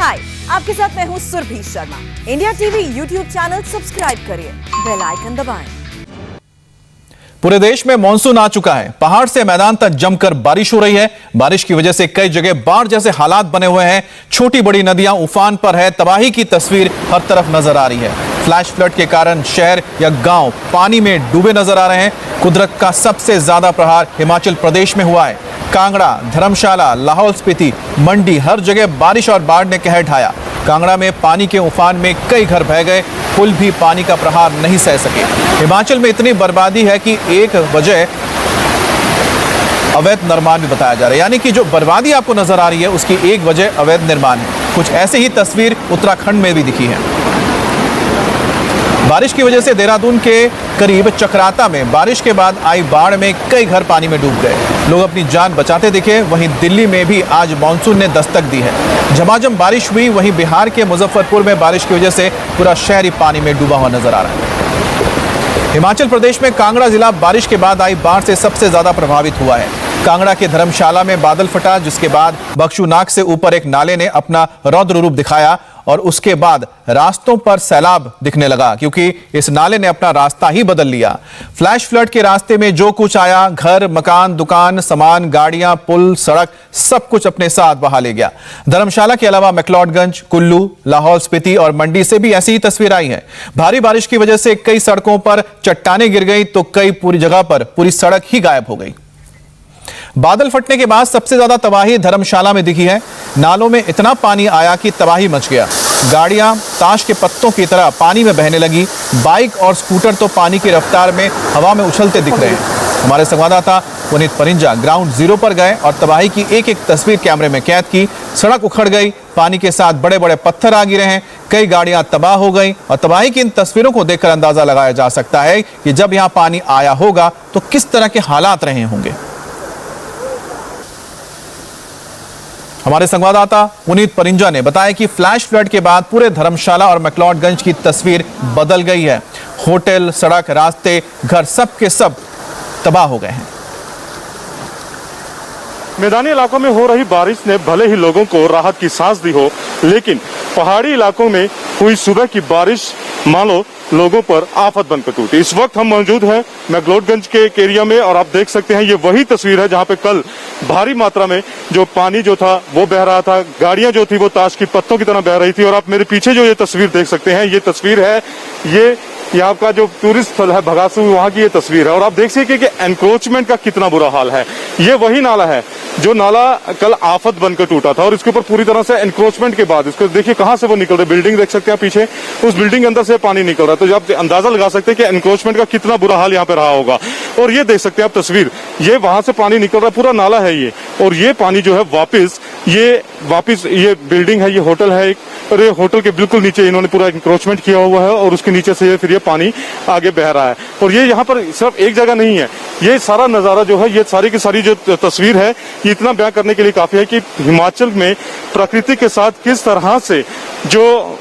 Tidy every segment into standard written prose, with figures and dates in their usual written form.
हाय, आपके साथ मैं हूँ Surabhi Sharma. India TV YouTube channel subscribe करिए, बेल आइकन दबाएं। पूरे देश में मानसून आ चुका है। पहाड़ से मैदान तक जमकर बारिश हो रही है। बारिश की वजह से कई जगह बाढ़ जैसे हालात बने हुए हैं। छोटी बड़ी नदियां उफान पर है। तबाही की तस्वीर हर तरफ नजर आ रही है। फ्लैश फ्लड के कारण शहर या गांव पानी में डूबे नजर आ रहे हैं। कुदरत का सबसे ज्यादा प्रहार हिमाचल प्रदेश में हुआ है। कांगड़ा, धर्मशाला, लाहौल स्पीति, मंडी, हर जगह बारिश और बाढ़ ने कहर ढाया। कांगड़ा में पानी के उफान में कई घर बह गए। पुल भी पानी का प्रहार नहीं सह सके। हिमाचल में इतनी बर्बादी है कि एक वजह अवैध निर्माण भी बताया जा रहा है। यानी कि जो बर्बादी आपको नजर आ रही है उसकी एक वजह अवैध निर्माण है। कुछ ऐसे ही तस्वीर उत्तराखंड में भी दिखी है। बारिश की वजह से देहरादून के करीब चक्राता में बारिश के बाद आई बाढ़ में कई घर पानी में डूब गए। लोग अपनी जान बचाते दिखे। वहीं दिल्ली में भी आज मानसून ने दस्तक दी है। झमाझम बारिश हुई। वहीं बिहार के मुजफ्फरपुर में बारिश की वजह से पूरा शहर ही पानी में डूबा हुआ नजर आ रहा है। हिमाचल प्रदेश में कांगड़ा जिला बारिश के बाद आई बाढ़ से सबसे ज्यादा प्रभावित हुआ है। कांगड़ा के धर्मशाला में बादल फटा, जिसके बाद बख्शुनाग से ऊपर एक नाले ने अपना रौद्र रूप दिखाया और उसके बाद रास्तों पर सैलाब दिखने लगा, क्योंकि इस नाले ने अपना रास्ता ही बदल लिया। फ्लैश फ्लड के रास्ते में जो कुछ आया, घर, मकान, दुकान, सामान, गाड़ियां, पुल, सड़क, सब कुछ अपने साथ बहा ले गया। धर्मशाला के अलावा मैक्लोडगंज, कुल्लू, लाहौल स्पीति और मंडी से भी ऐसी ही तस्वीर आई है। भारी बारिश की वजह से कई सड़कों पर चट्टानें गिर गई तो कई पूरी जगह पर पूरी सड़क ही गायब हो गई। बादल फटने के बाद सबसे ज्यादा तबाही धर्मशाला में दिखी है। नालों में इतना पानी आया कि तबाही मच गया। गाड़ियां ताश के पत्तों की तरह पानी में बहने लगी। बाइक और स्कूटर तो पानी की रफ्तार में हवा में उछलते दिख रहे हैं। हमारे संवाददाता पुनीत परिंजा ग्राउंड जीरो पर गए और तबाही की एक एक तस्वीर कैमरे में कैद की। सड़क उखड़ गई, पानी के साथ बड़े बड़े पत्थर आ गिरे हैं, कई गाड़ियां तबाह हो गई। और तबाही की इन तस्वीरों को देखकर अंदाजा लगाया जा सकता है कि जब यहां पानी आया होगा तो किस तरह के हालात रहे होंगे। हमारे संवाददाता पुनीत परिंजा ने बताया कि फ्लैश फ्लड के बाद पूरे धर्मशाला और मैक्लोडगंज की तस्वीर बदल गई है। होटल, सड़क, रास्ते, घर सब के सब तबाह हो गए हैं। मैदानी इलाकों में हो रही बारिश ने भले ही लोगों को राहत की सांस दी हो, लेकिन पहाड़ी इलाकों में हुई सुबह की बारिश मानो लोगों पर आफत बनकर टूटी। इस वक्त हम मौजूद हैं मैक्लोडगंज के एक एरिया में और आप देख सकते हैं ये वही तस्वीर है जहां पे कल भारी मात्रा में जो पानी जो था वो बह रहा था। गाड़ियां जो थी वो ताश की पत्तों की तरह बह रही थी। और आप मेरे पीछे जो ये तस्वीर देख सकते हैं, ये तस्वीर है ये यहाँ का जो टूरिस्ट स्थल है भगासू, वहाँ की ये तस्वीर है। और आप देख सकते हैं कि एनक्रोचमेंट का कितना बुरा हाल है। ये वही नाला है जो नाला कल आफत बनकर टूटा था और इसके ऊपर पूरी तरह से एनक्रोचमेंट के बाद इसको देखिए कहां से वो निकल रहा है। बिल्डिंग देख सकते हैं पीछे, उस बिल्डिंग के अंदर से पानी निकल रहा है। तो आप अंदाजा लगा सकते हैं कि एनक्रोचमेंट का कितना बुरा हाल यहाँ पे रहा होगा। और ये देख सकते हैं आप तस्वीर, ये वहां से पानी निकल रहा है, पूरा नाला है ये। और ये पानी जो है वापिस ये बिल्डिंग है, ये होटल है एक, और ये होटल के बिल्कुल नीचे इन्होंने पूरा एनक्रोचमेंट किया हुआ है और उसके नीचे से फिर ये पानी आगे बह रहा है। और ये यहाँ पर सिर्फ एक जगह नहीं है, ये सारा नजारा जो है, ये सारी की सारी जो तस्वीर है, ये इतना बयां करने के लिए काफी है कि हिमाचल में प्रकृति के साथ किस तरह से जो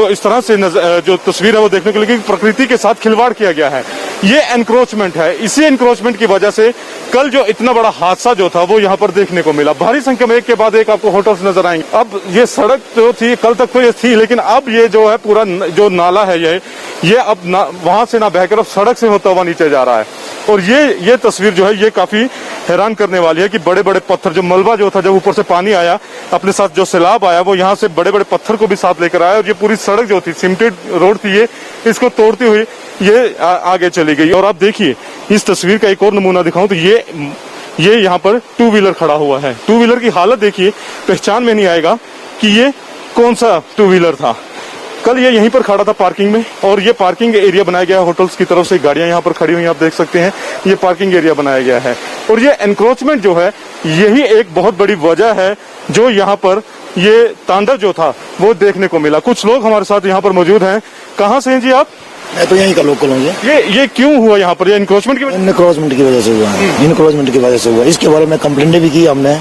इस तरह से जो तस्वीर है वो देखने के लिए प्रकृति के साथ खिलवाड़ किया गया है। ये एनक्रोचमेंट है। इसी एनक्रोचमेंट की वजह से कल जो इतना बड़ा हादसा जो था वो यहाँ पर देखने को मिला। भारी संख्या में एक के बाद एक आपको होटल्स नजर आएंगे। अब ये सड़क जो थी कल तक तो ये थी, लेकिन अब ये जो है पूरा जो नाला है ये अब वहां से ना बहकर अब सड़क से होता हुआ नीचे जा रहा है। और ये तस्वीर जो है ये काफी हैरान करने वाली है कि बड़े बड़े पत्थर, जो मलबा जो था, जब ऊपर से पानी आया अपने साथ जो सैलाब आया वो यहाँ से बड़े बड़े पत्थर को भी साथ लेकर आया। और ये पूरी सड़क जो थी, सीमेंटेड रोड थी, ये इसको तोड़ती हुई ये आगे चली गई। और आप देखिए इस तस्वीर का एक और नमूना दिखाऊं तो ये यहाँ पर टू व्हीलर खड़ा हुआ है। टू व्हीलर की हालत देखिए, पहचान में नहीं आएगा कि ये कौन सा टू व्हीलर था। कल ये यहीं पर खड़ा था पार्किंग में और ये पार्किंग एरिया बनाया गया है होटल्स की तरफ से। गाड़ियां यहाँ पर खड़ी हुई आप देख सकते हैं, ये पार्किंग एरिया बनाया गया है। और ये एनक्रोचमेंट जो है यही एक बहुत बड़ी वजह है जो यहाँ पर ये तांडव जो था वो देखने को मिला। कुछ लोग हमारे साथ यहाँ पर मौजूद हैं। कहाँ से हैं जी आप? मैं तो यहीं का लोकल हूँ। ये क्यों हुआ यहाँ पर? ये एनक्रोचमेंट की वजह से? इनक्रोचमेंट की वजह से हुआ। इनक्रोचमेंट की वजह से हुआ। इसके बारे में कंप्लेंट भी की हमने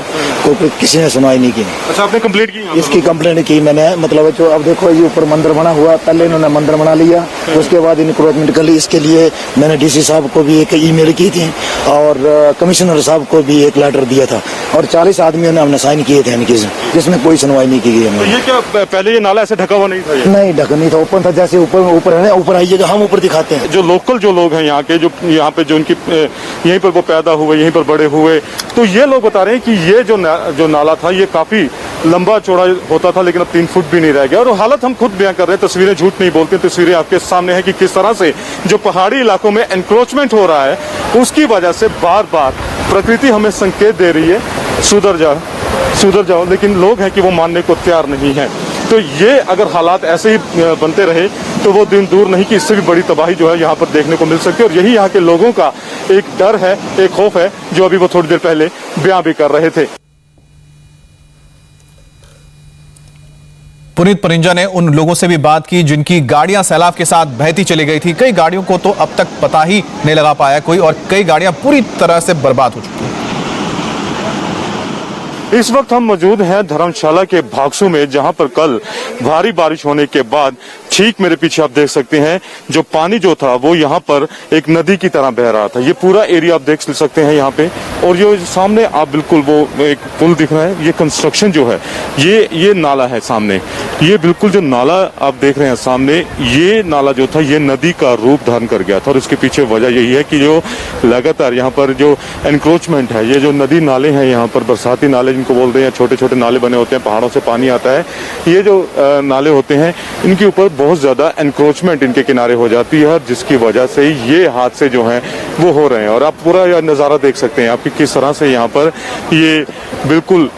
किसी ने सुनवाई नहीं की। अच्छा, आपने कंप्लीट की? इसकी कंप्लेंट की मैंने, मतलब जो अब देखो ये ऊपर मंदिर बना हुआ, पहले इन्होंने मंदिर बना लिया, उसके बाद इंक्रोचमेंट कर ली। इसके लिए मैंने डीसी साहब को भी एक ईमेल की थी और कमिश्नर साहब को भी एक लेटर दिया था और 40 आदमियों ने हमने साइन किए थे इनकी, जिसमें कोई सुनवाई नहीं की गई। तो ये क्या पहले ये नाला ऐसे ढका हुआ नहीं था? ये नहीं ढका नहीं था, ओपन था, जैसे ऊपर है ना, ऊपर आइएगा, हम ऊपर दिखाते हैं। जो लोकल जो लोग हैं यहाँ के, जो यहाँ पे जो उनकी यहीं पर वो पैदा हुए, यहीं पर बड़े हुए, तो ये लोग बता रहे हैं कि ये जो नाला था ये काफी लंबा चौड़ा होता था, लेकिन अब 3 फुट भी नहीं रह गया। और हालत हम खुद बयान कर रहे हैं, तस्वीरें झूठ नहीं बोलती, तस्वीरें आपके सामने है कि किस तरह से जो पहाड़ी इलाकों में एनक्रोचमेंट हो रहा है, उसकी वजह से बार बार प्रकृति हमें संकेत दे रही है सुधर जाओ, लेकिन लोग हैं कि वो मानने को तैयार नहीं है। तो ये अगर हालात ऐसे ही बनते रहे तो वो दिन दूर नहीं कि इससे भी बड़ी तबाही जो है यहाँ पर देखने को मिल सकती है। और यही यहाँ के लोगों का एक डर है, एक खौफ है, जो अभी वो थोड़ी देर पहले बयां भी कर रहे थे। पुनीत परिंजा ने उन लोगों से भी बात की जिनकी गाड़ियां सैलाब के साथ बहती चली गई थी। कई गाड़ियों को तो अब तक पता ही नहीं लगा पाया कोई, और कई गाड़ियां पूरी तरह से बर्बाद हो चुकी हैं। इस वक्त हम मौजूद हैं धर्मशाला के भागसू में, जहां पर कल भारी बारिश होने के बाद ठीक मेरे पीछे आप देख सकते हैं जो पानी जो था वो यहाँ पर एक नदी की तरह बह रहा था। ये पूरा एरिया आप देख सकते हैं यहाँ पे, और ये सामने आप बिल्कुल वो एक पुल दिख रहा है, ये कंस्ट्रक्शन जो है, ये नाला है सामने, ये बिल्कुल जो नाला आप देख रहे हैं सामने, ये नाला जो था ये नदी का रूप धारण कर गया था। और इसके पीछे वजह यही है कि जो लगातार यहाँ पर जो एनक्रोचमेंट है, ये जो नदी नाले हैं यहाँ पर, बरसाती नाले जिनको बोलते हैं, छोटे छोटे नाले बने होते हैं, पहाड़ों से पानी आता है, ये जो नाले होते हैं इनके ऊपर बहुत ज्यादा एनक्रोचमेंट इनके किनारे हो जाती है, जिसकी वजह से ये हादसे जो हैं वो हो रहे हैं। और आप पूरा यह नज़ारा देख सकते हैं आपकी किस तरह से यहाँ पर ये बिल्कुल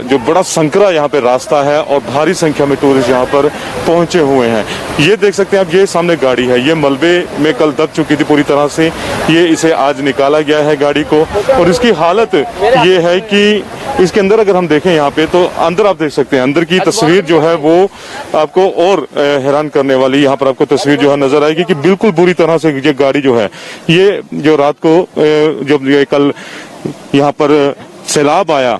जो बड़ा संकरा यहाँ पे रास्ता है और भारी संख्या में टूरिस्ट यहाँ पर पहुंचे हुए हैं। ये देख सकते हैं आप, ये सामने गाड़ी है, ये मलबे में कल दब चुकी थी पूरी तरह से, ये इसे आज निकाला गया है गाड़ी को। और इसकी हालत ये है कि इसके अंदर अगर हम देखें यहाँ पे, तो अंदर आप देख सकते हैं, अंदर की तस्वीर जो है वो आपको और हैरान करने वाली यहाँ पर आपको तस्वीर जो है नजर आएगी कि बिल्कुल बुरी तरह से ये गाड़ी जो है, ये जो रात को जब ये कल यहाँ पर सैलाब आया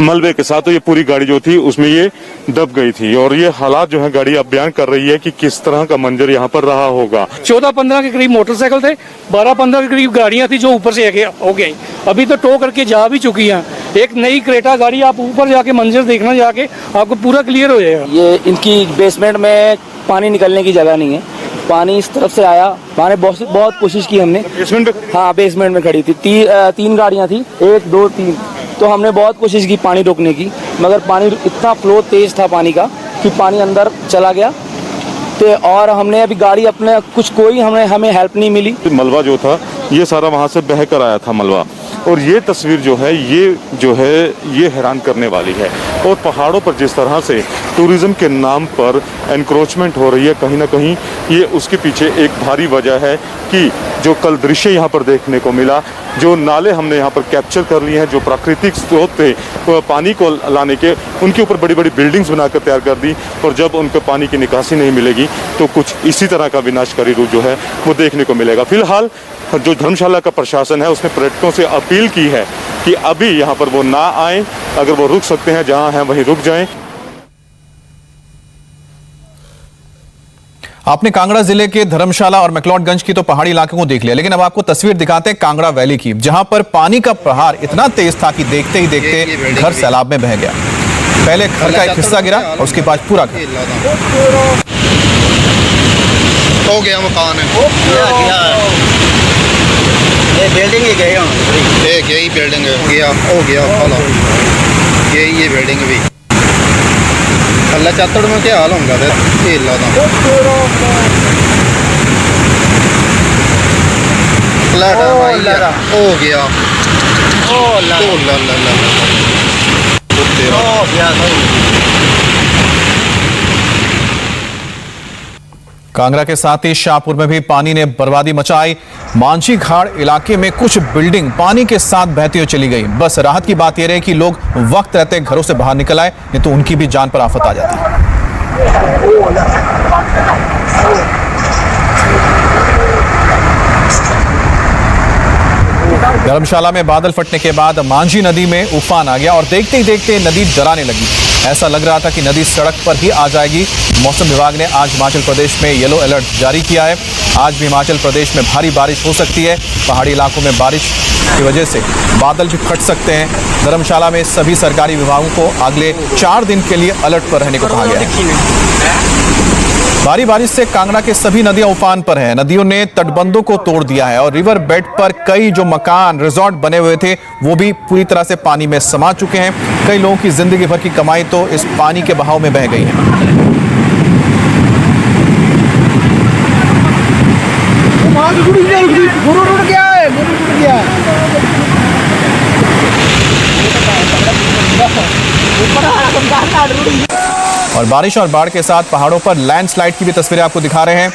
मलबे के साथ, तो ये पूरी गाड़ी जो थी उसमें ये दब गई थी। और ये हालात जो है गाड़ी अब बयान कर रही है कि किस तरह का मंजर यहाँ पर रहा होगा। 14-15 के करीब मोटरसाइकिल थे, 12-15 के करीब गाड़ियां थी जो ऊपर से हो गई, अभी तो टो करके जा भी चुकी हैं। एक नई क्रेटा गाड़ी, आप ऊपर जाके मंजर देखना, जाके आपको पूरा क्लियर हो जाएगा। ये इनकी बेसमेंट में पानी निकलने की जगह नहीं है, पानी इस तरफ से आया, मैंने बहुत कोशिश की हमने। बेसमेंट में? हाँ, बेसमेंट में खड़ी थी, 3 गाड़ियां थी, 1 2 3, तो हमने बहुत कोशिश की पानी रोकने की, मगर पानी इतना फ्लो तेज था पानी का कि पानी अंदर चला गया। तो और हमने अभी गाड़ी अपने कोई हमें हेल्प नहीं मिली। मलबा जो था ये सारा वहां से बह कर आया था मलबा, और ये तस्वीर जो है ये हैरान करने वाली है। और पहाड़ों पर जिस तरह से टूरिज्म के नाम पर एनक्रोचमेंट हो रही है, कहीं ना कहीं ये उसके पीछे एक भारी वजह है कि जो कल दृश्य यहाँ पर देखने को मिला, जो नाले हमने यहाँ पर कैप्चर कर लिए हैं, जो प्राकृतिक स्रोत थे पानी को लाने के, उनके ऊपर बड़ी बड़ी बिल्डिंग्स बनाकर तैयार कर दी, और जब उनको पानी की निकासी नहीं मिलेगी तो कुछ इसी तरह का विनाशकारी रूप जो है वो देखने को मिलेगा। फिलहाल जो धर्मशाला का प्रशासन है उसने पर्यटकों से अपील की है कि अभी यहाँ पर वो ना आए, अगर वो रुक सकते हैं जहाँ हैं वहीं रुक जाएं। आपने कांगड़ा जिले के धर्मशाला और मैक्लोडगंज की तो पहाड़ी इलाकों को देख लिया, लेकिन अब आपको तस्वीर दिखाते हैं कांगड़ा वैली की, जहां पर पानी का प्रहार इतना तेज था कि देखते ही देखते घर सैलाब में बह गया। पहले घर का एक हिस्सा गिरा और उसके बाद पूरा घर। हो गया मकान ये बिल्डिंग ही गई, एक यही बिल्डिंग गया, हो गया फॉलो, ये बिल्डिंग भी अल्लाह चातड़ में क्या हाल होगा हो गया। कांगड़ा के साथ ही शाहपुर में भी पानी ने बर्बादी मचाई। मांझी घाड़ इलाके में कुछ बिल्डिंग पानी के साथ बहती हुई चली गई। बस राहत की बात यह रही कि लोग वक्त रहते घरों से बाहर निकल आए, नहीं तो उनकी भी जान पर आफत आ जाती। धर्मशाला में बादल फटने के बाद मांझी नदी में उफान आ गया और देखते ही देखते नदी डराने लगी। ऐसा लग रहा था कि नदी सड़क पर ही आ जाएगी। मौसम विभाग ने आज हिमाचल प्रदेश में येलो अलर्ट जारी किया है। आज भी हिमाचल प्रदेश में भारी बारिश हो सकती है। पहाड़ी इलाकों में बारिश की वजह से बादल भी फट सकते हैं। धर्मशाला में सभी सरकारी विभागों को अगले 4 दिन के लिए अलर्ट पर रहने को कहा गया है। भारी बारिश से कांगड़ा के सभी नदियां उफान पर हैं। नदियों ने तटबंधों को तोड़ दिया है और रिवर बेड पर कई जो मकान रिजॉर्ट बने हुए थे वो भी पूरी तरह से पानी में समा चुके हैं। कई लोगों की जिंदगी भर की कमाई तो इस पानी के बहाव में बह गई है। और बारिश और बाढ़ के साथ पहाड़ों पर लैंडस्लाइड की भी तस्वीरें आपको दिखा रहे हैं।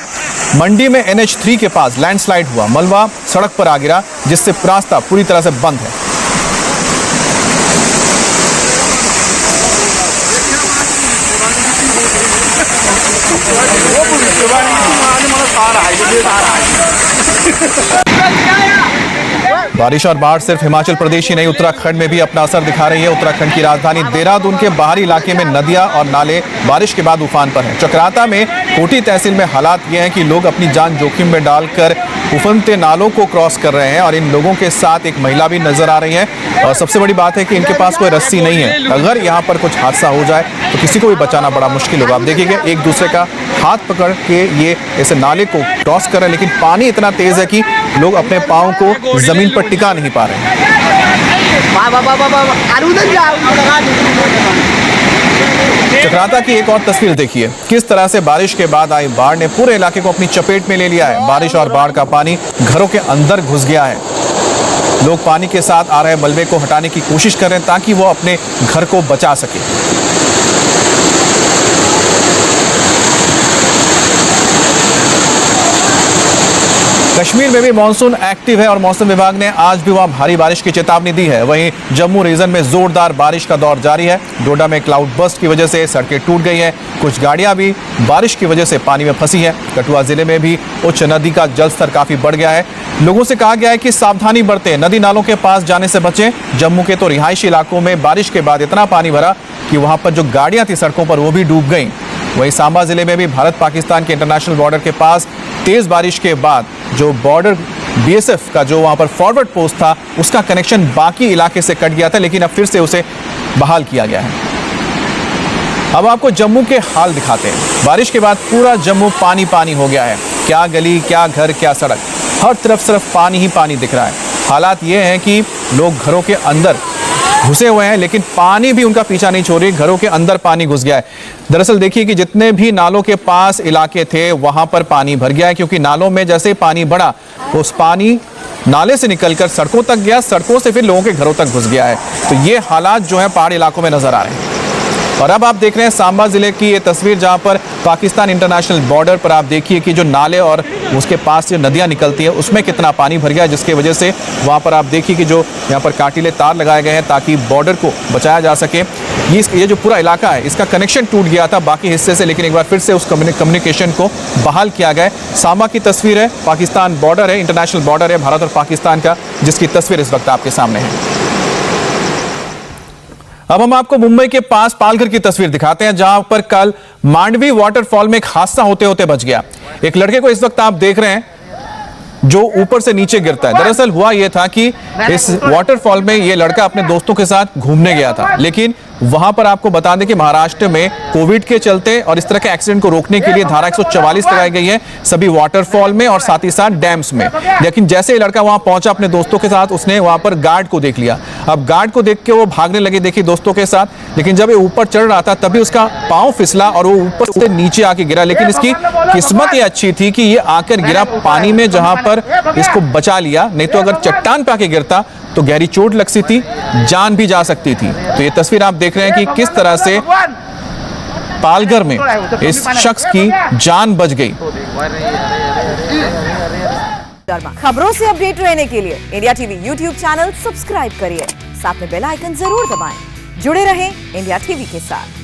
मंडी में NH3 के पास लैंडस्लाइड हुआ। मलबा सड़क पर आ गिरा जिससे रास्ता पूरी तरह से बंद है। बारिश और बाढ़ सिर्फ हिमाचल प्रदेश ही नहीं, उत्तराखंड में भी अपना असर दिखा रही है। उत्तराखंड की राजधानी देहरादून के बाहरी इलाके में नदियां और नाले बारिश के बाद उफान पर हैं। चक्राता में कोटी तहसील में हालात ये हैं कि लोग अपनी जान जोखिम में डालकर उफनते नालों को क्रॉस कर रहे हैं और इन लोगों के साथ एक महिला भी नजर आ रही है। और सबसे बड़ी बात है कि इनके पास कोई रस्सी नहीं है। अगर यहाँ पर कुछ हादसा हो जाए तो किसी को भी बचाना बड़ा मुश्किल होगा। आप देखिएगा एक दूसरे का हाथ पकड़ के ये इस नाले को क्रॉस कर रहे हैं, लेकिन पानी इतना तेज है कि लोग अपने पाँव को जमीन पर टिका नहीं पा रहे हैं। चक्राता की एक और तस्वीर देखिए, किस तरह से बारिश के बाद आई बाढ़ ने पूरे इलाके को अपनी चपेट में ले लिया है। बारिश और बाढ़ का पानी घरों के अंदर घुस गया है। लोग पानी के साथ आ रहे मलबे को हटाने की कोशिश कर रहे हैं ताकि वो अपने घर को बचा सके। कश्मीर में भी मानसून एक्टिव है और मौसम विभाग ने आज भी वहां भारी बारिश की चेतावनी दी है। वहीं जम्मू रीजन में जोरदार बारिश का दौर जारी है। डोडा में क्लाउड बर्स्ट की वजह से सड़कें टूट गई हैं। कुछ गाड़ियां भी बारिश की वजह से पानी में फंसी हैं। कठुआ जिले में भी उच्च नदी का जलस्तर काफी बढ़ गया है। लोगों से कहा गया है कि सावधानी बरतें, नदी नालों के पास जाने से बचें। जम्मू के तो रिहायशी इलाकों में बारिश के बाद इतना पानी भरा कि वहां पर जो गाड़ियां थी सड़कों पर वो भी डूब गईं। वहीं सांबा जिले में भी भारत पाकिस्तान के इंटरनेशनल बॉर्डर के पास तेज बारिश के बाद जो बॉर्डर BSF का जो वहां पर फॉरवर्ड पोस्ट था उसका कनेक्शन बाकी इलाके से कट गया था, लेकिन अब फिर से उसे बहाल किया गया है। अब आपको जम्मू के हाल दिखाते हैं। बारिश के बाद पूरा जम्मू पानी पानी हो गया है। क्या गली, क्या घर, क्या सड़क, हर तरफ सिर्फ पानी ही पानी दिख रहा है। हालात ये हैं कि लोग घरों के अंदर घुसे हुए हैं, लेकिन पानी भी उनका पीछा नहीं छोड़ रही। घरों के अंदर पानी घुस गया है। दरअसल देखिए कि जितने भी नालों के पास इलाके थे वहां पर पानी भर गया है, क्योंकि नालों में जैसे ही पानी बढ़ा उस पानी नाले से निकलकर सड़कों तक गया, सड़कों से फिर लोगों के घरों तक घुस गया है। तो ये हालात जो है पहाड़ी इलाकों में नजर आ रहे हैं। और अब आप देख रहे हैं सांबा जिले की ये तस्वीर, जहां पर पाकिस्तान इंटरनेशनल बॉर्डर पर आप देखिए कि जो नाले और उसके पास से नदियां निकलती है उसमें कितना पानी भर गया, जिसकी वजह से वहां पर आप देखिए कि जो यहाँ पर काटिले तार लगाए गए हैं ताकि बॉर्डर को बचाया जा सके। ये जो पूरा इलाका है इसका कनेक्शन टूट गया था बाकी हिस्से से, लेकिन एक बार फिर से उस कम्युनिकेशन को बहाल किया गया। सांबा की तस्वीर है, पाकिस्तान बॉर्डर है, इंटरनेशनल बॉर्डर है भारत और पाकिस्तान का, जिसकी तस्वीर इस वक्त आपके सामने है। अब हम आपको मुंबई के पास पालघर की तस्वीर दिखाते हैं, जहां पर कल मांडवी वाटरफॉल में एक हादसा होते होते बच गया। एक लड़के को इस वक्त आप देख रहे हैं जो ऊपर से नीचे गिरता है। दरअसल हुआ यह था कि इस वाटरफॉल में यह लड़का अपने दोस्तों के साथ घूमने गया था, लेकिन वहां पर आपको बता दें कि महाराष्ट्र में कोविड के चलते और इस तरह के एक्सीडेंट को रोकने के लिए धारा 144 लगाई गई है सभी वाटरफॉल में और साथ ही साथ डैम्स में। लेकिन जैसे ही लड़का वहां पहुंचा अपने दोस्तों के साथ, उसने वहां पर गार्ड को देख लिया। अब गार्ड को देख के वो भागने लगे देखिए दोस्तों के साथ, लेकिन जब ये ऊपर चढ़ रहा था तभी उसका पांव फिसला और वो ऊपर से नीचे आके गिरा। लेकिन इसकी किस्मत ये अच्छी थी कि ये आकर गिरा पानी में, जहां पर इसको बचा लिया, नहीं तो अगर चट्टान पे आके गिरता तो गहरी चोट लग सकती थी, जान भी जा सकती थी। तो ये तस्वीर आप देख रहे हैं कि किस तरह से पालघर में इस शख्स की जान बच गई। खबरों से अपडेट रहने के लिए India TV YouTube channel subscribe करिए, साथ में बेल आइकन जरूर दबाएं। जुड़े रहें इंडिया टीवी के साथ।